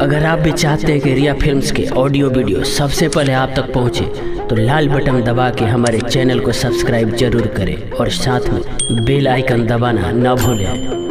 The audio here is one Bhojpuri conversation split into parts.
अगर आप भी चाहते हैं कि रिया फिल्म्स के ऑडियो वीडियो सबसे पहले आप तक पहुंचे तो लाल बटन दबा के हमारे चैनल को सब्सक्राइब जरूर करें और साथ में बेल आइकन दबाना न भूलें।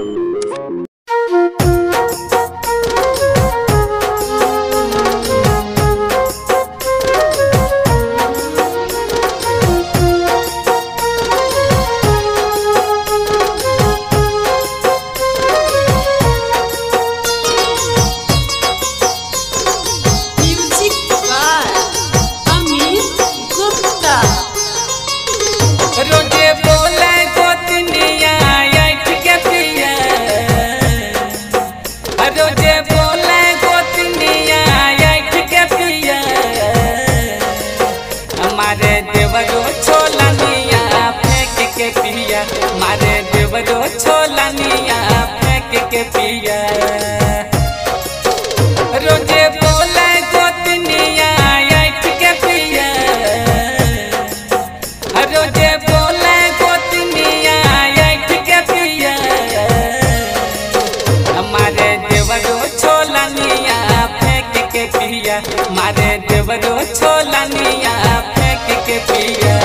मारे देवरो छोलनिया फेंक के पिया रोजे बोले गोतनिया ऐठ के पिया रोजे बोले गोतनिया ऐठ के पिया मारे देवरो छोलनिया फेंक के पिया मारे देवरो छोलनिया फेंक के पिया।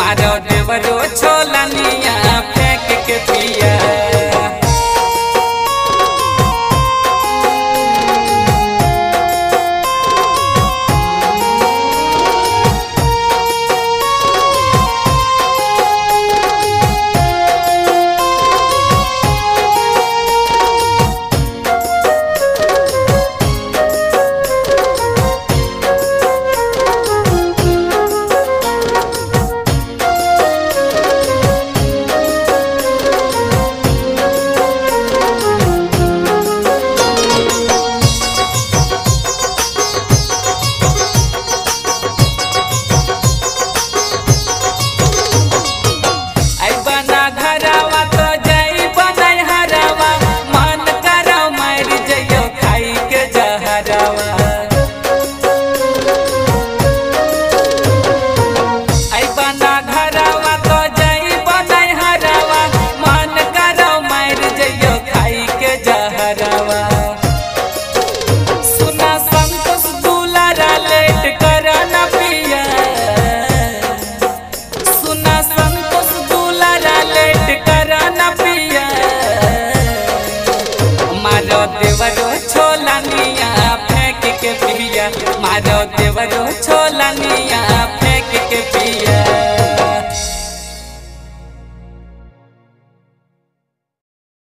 मारो देवरो छोलनिया फेंक के पिया। मारो देवरो छोलनिया फेंक के पिया मारो देवरो छोलनिया